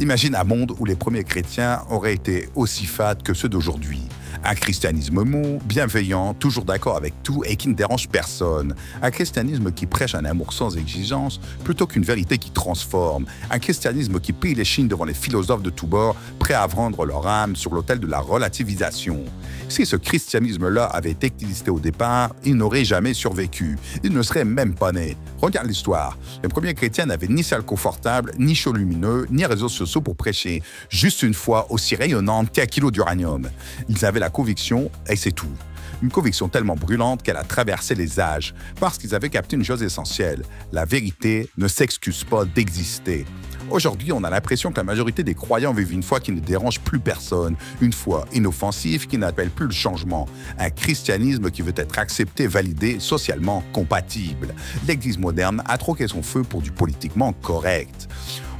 Imagine un monde où les premiers chrétiens auraient été aussi fades que ceux d'aujourd'hui. Un christianisme mou, bienveillant, toujours d'accord avec tout et qui ne dérange personne. Un christianisme qui prêche un amour sans exigence plutôt qu'une vérité qui transforme. Un christianisme qui plie les chines devant les philosophes de tous bords, prêts à vendre leur âme sur l'autel de la relativisation. Si ce christianisme-là avait existé au départ, il n'aurait jamais survécu. Il ne serait même pas né. Regarde l'histoire. Les premiers chrétiens n'avaient ni salle confortable, ni chaud lumineux, ni réseaux sociaux pour prêcher. Juste une foi aussi rayonnante qu'un kilo d'uranium. Ils avaient la conviction, et c'est tout. Une conviction tellement brûlante qu'elle a traversé les âges, parce qu'ils avaient capté une chose essentielle. La vérité ne s'excuse pas d'exister. Aujourd'hui, on a l'impression que la majorité des croyants vivent une foi qui ne dérange plus personne, une foi inoffensive qui n'appelle plus le changement, un christianisme qui veut être accepté, validé, socialement compatible. L'Église moderne a troqué son feu pour du politiquement correct.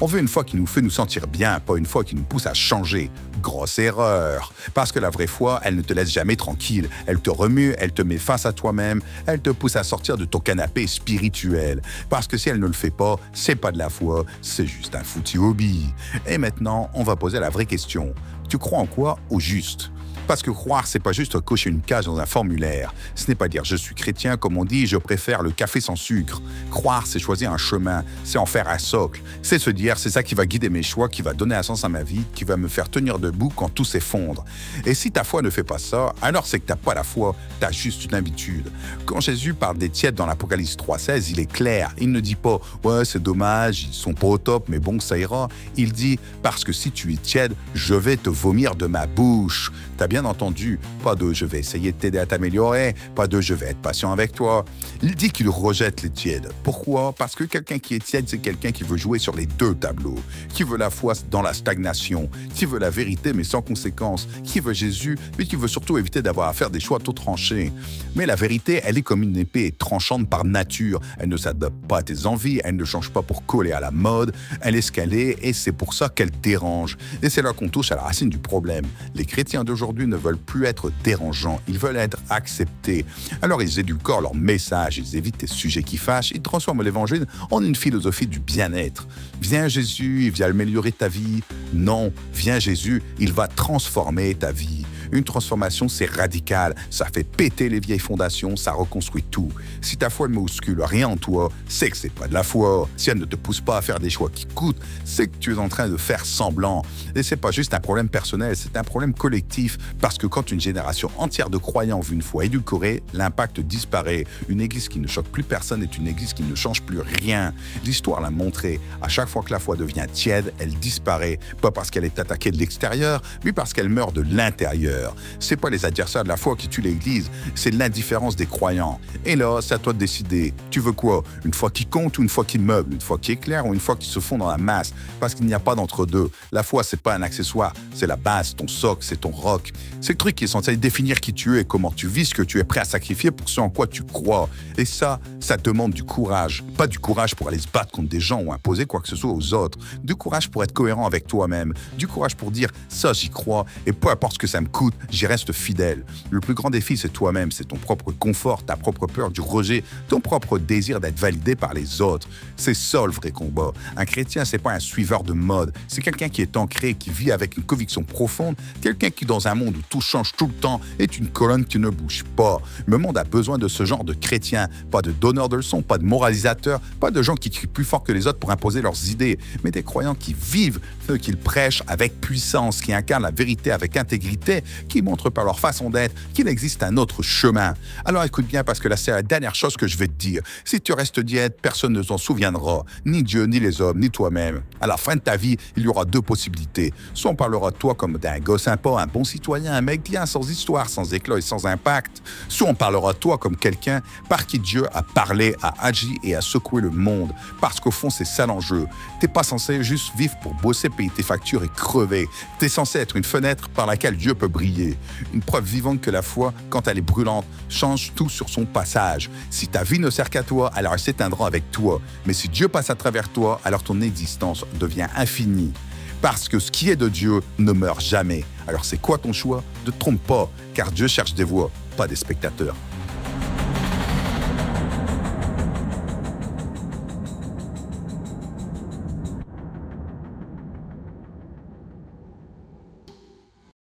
On veut une foi qui nous fait nous sentir bien, pas une foi qui nous pousse à changer. Grosse erreur. Parce que la vraie foi, elle ne te laisse jamais tranquille. Elle te remue, elle te met face à toi-même, elle te pousse à sortir de ton canapé spirituel. Parce que si elle ne le fait pas, c'est pas de la foi, c'est juste un foutu hobby. Et maintenant, on va poser la vraie question. Tu crois en quoi au juste ? Parce que croire, c'est pas juste cocher une case dans un formulaire. Ce n'est pas dire je suis chrétien, comme on dit, je préfère le café sans sucre. Croire, c'est choisir un chemin, c'est en faire un socle. C'est se dire, c'est ça qui va guider mes choix, qui va donner un sens à ma vie, qui va me faire tenir debout quand tout s'effondre. Et si ta foi ne fait pas ça, alors c'est que t'as pas la foi, t'as juste une habitude. Quand Jésus parle des tièdes dans l'Apocalypse 3,16, il est clair. Il ne dit pas, ouais, c'est dommage, ils sont pas au top, mais bon, ça ira. Il dit, parce que si tu es tiède, je vais te vomir de ma bouche. T'as bien entendu, pas de « je vais essayer de t'aider à t'améliorer », pas de « je vais être patient avec toi ». Il dit qu'il rejette les tièdes. Pourquoi? Parce que quelqu'un qui est tiède, c'est quelqu'un qui veut jouer sur les deux tableaux, qui veut la foi dans la stagnation, qui veut la vérité mais sans conséquence, qui veut Jésus mais qui veut surtout éviter d'avoir à faire des choix tout tranchés. Mais la vérité, elle est comme une épée tranchante par nature. Elle ne s'adapte pas à tes envies, elle ne change pas pour coller à la mode, elle est scalée et c'est pour ça qu'elle dérange. Et c'est là qu'on touche à la racine du problème. Les chrétiens d'aujourd'hui ne veulent plus être dérangeants, ils veulent être acceptés. Alors ils édulcorent leur message, ils évitent les sujets qui fâchent, ils transforment l'évangile en une philosophie du bien-être. Viens Jésus, il vient améliorer ta vie. Non, viens Jésus, il va transformer ta vie. Une transformation, c'est radical, ça fait péter les vieilles fondations, ça reconstruit tout. Si ta foi ne bouscule rien en toi, c'est que c'est pas de la foi. Si elle ne te pousse pas à faire des choix qui coûtent, c'est que tu es en train de faire semblant. Et c'est pas juste un problème personnel, c'est un problème collectif, parce que quand une génération entière de croyants vit une foi édulcorée, l'impact disparaît. Une église qui ne choque plus personne est une église qui ne change plus rien. L'histoire l'a montré. À chaque fois que la foi devient tiède, elle disparaît. Pas parce qu'elle est attaquée de l'extérieur, mais parce qu'elle meurt de l'intérieur. C'est pas les adversaires de la foi qui tuent l'Église, c'est l'indifférence des croyants. Et là, c'est à toi de décider. Tu veux quoi? Une foi qui compte ou une foi qui meuble? Une foi qui éclaire ou une foi qui se fond dans la masse? Parce qu'il n'y a pas d'entre-deux. La foi, c'est pas un accessoire, c'est la base, ton socle, c'est ton roc. C'est le truc qui est censé définir qui tu es, comment tu vis, ce que tu es prêt à sacrifier pour ce en quoi tu crois. Et ça demande du courage. Pas du courage pour aller se battre contre des gens ou imposer quoi que ce soit aux autres. Du courage pour être cohérent avec toi-même. Du courage pour dire ça, j'y crois, et peu importe ce que ça me coûte, j'y reste fidèle. Le plus grand défi, c'est toi-même, c'est ton propre confort, ta propre peur du rejet, ton propre désir d'être validé par les autres. C'est ça le vrai combat. Un chrétien, c'est pas un suiveur de mode, c'est quelqu'un qui est ancré, qui vit avec une conviction profonde, quelqu'un qui, dans un monde où tout change tout le temps, est une colonne qui ne bouge pas. Le monde a besoin de ce genre de chrétiens, pas de donneurs de leçons, pas de moralisateurs, pas de gens qui crient plus fort que les autres pour imposer leurs idées, mais des croyants qui vivent ce qu'ils prêchent avec puissance, qui incarnent la vérité avec intégrité, qui montrent par leur façon d'être qu'il existe un autre chemin. Alors écoute bien, parce que là, c'est la dernière chose que je vais te dire. Si tu restes diète, personne ne s'en souviendra. Ni Dieu, ni les hommes, ni toi-même. À la fin de ta vie, il y aura deux possibilités. Soit on parlera de toi comme d'un gars sympa, un bon citoyen, un mec bien, sans histoire, sans éclat et sans impact. Soit on parlera de toi comme quelqu'un par qui Dieu a parlé, a agi et a secoué le monde. Parce qu'au fond, c'est ça l'enjeu. T'es pas censé juste vivre pour bosser, payer tes factures et crever. T'es censé être une fenêtre par laquelle Dieu peut briller. Une preuve vivante que la foi, quand elle est brûlante, change tout sur son passage. Si ta vie ne sert qu'à toi, alors elle s'éteindra avec toi. Mais si Dieu passe à travers toi, alors ton existence devient infinie. Parce que ce qui est de Dieu ne meurt jamais. Alors c'est quoi ton choix? Ne te trompe pas, car Dieu cherche des voix, pas des spectateurs.